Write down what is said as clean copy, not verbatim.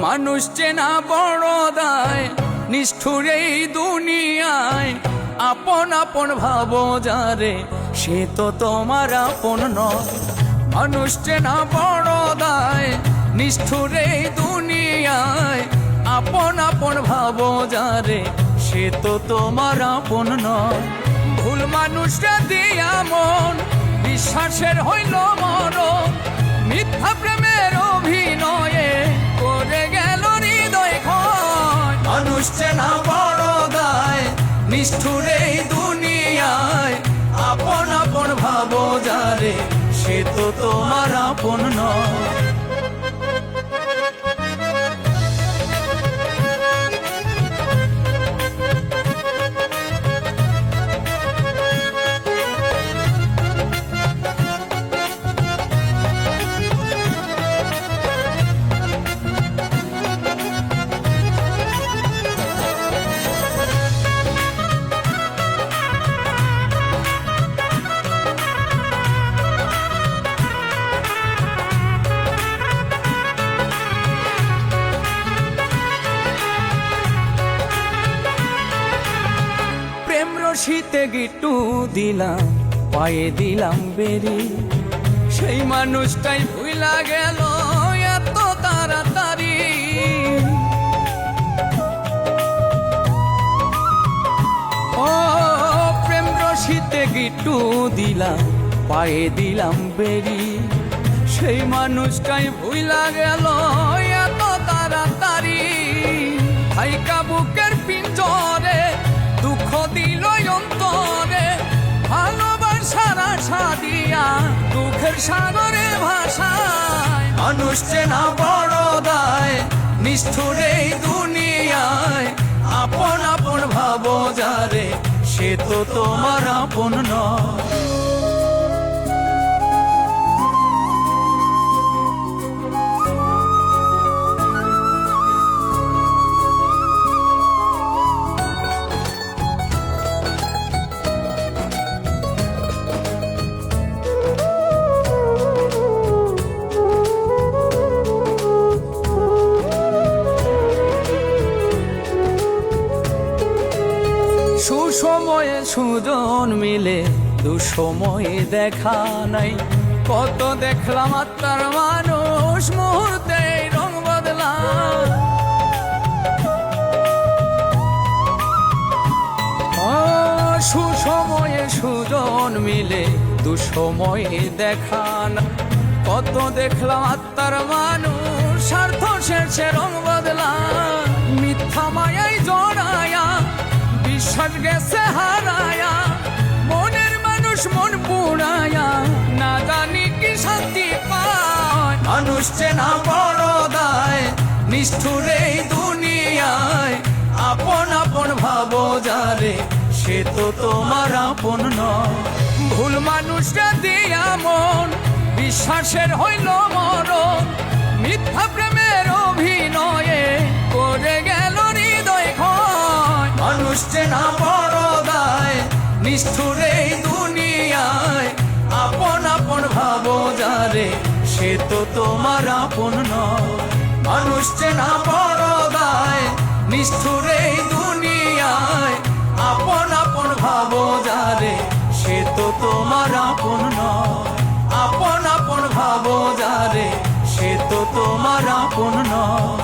মানুষ চেনা বড় দায়, নিষ্ঠুর এই দুনিয়ায়। আপন আপন ভাবো যারে, সে তো তোমার আপন নয়। মানুষ চেনা বড় দায়, নিষ্ঠুর এই দুনিয়ায়। আপন আপন ভাবো যারে, সে তো তোমার আপন নয়। ভুল মানুষটা দিয়া মন, বিশ্বাসের হইল মরণ। মিথ্যা প্রেমের অভিনয়ে করে গেল হৃদয় ক্ষয়। মানুষ চেনা বড় দায়, নিষ্ঠুর এই দুনিয়ায়। আপন আপন ভাবো যারে, সে তো তোমার আপন নয়। শীতে গিট্টু দিলাম, পায়ে দিলাম বেরি। সেই মানুষটাই ভুইলা গেল এত তাড়াতাড়ি। ও প্রেম রশিতে গিট্টু দিলাম, পায়ে দিলাম বেরি। সেই মানুষটাই ভুইলা গেল এত তাড়াতাড়ি। হাইকা বুকের পিঞ্জরে দুঃখ দিল অন্তরে। ভালোবাসার আশা দিয়া দুঃখের সাগরে ভাষায়। মানুষ চেনা বড় দায়, নিষ্ঠুর এই দুনিয়ায়। আপন আপন ভাবো যারে, সে তো তোমার আপন নয়। সুসময়ে সুজন মিলে, দুঃসময়ে দেখা নাই। কত দেখলাম আত্মার মানুষ, মুহূর্তে রং বদলা। সুসময়ে সুজন মিলে, দুঃসময়ে দেখা না। কত দেখলাম আত্মার মানুষ, স্বার্থ শেষে রং বদলা। মিথ্যা মায়াই জড়ায়া, বিশ্বাস গেছে হারায়া। মনের মানুষ মন পুড়ায়া, না জানি কি শান্তি পায়। মানুষ চেনা বড় দায়, নিষ্ঠুর এই দুনিয়ায়। আপন আপন ভাবো যারে, সে তো তোমার আপন নয়। ভুল মানুষটা দিয়া মন, বিশ্বাসের হইল মরণ। মিথ্যা প্রেমের অভিনয়ে করে গেল হৃদয় ক্ষয়। মানুষ চেনা বড় দায়, নিষ্ঠুর এই দুনিয়ায়। আপন আপন ভাবো যারে, সে তো তোমার আপন নয়। মানুষ চেনা বড় দায়, নিষ্ঠুর এই দুনিয়ায়। আপন আপন ভাবো যারে, সে তো তোমার আপন নয়। আপন আপন ভাবো যারে, সে তো তোমার আপন নয়।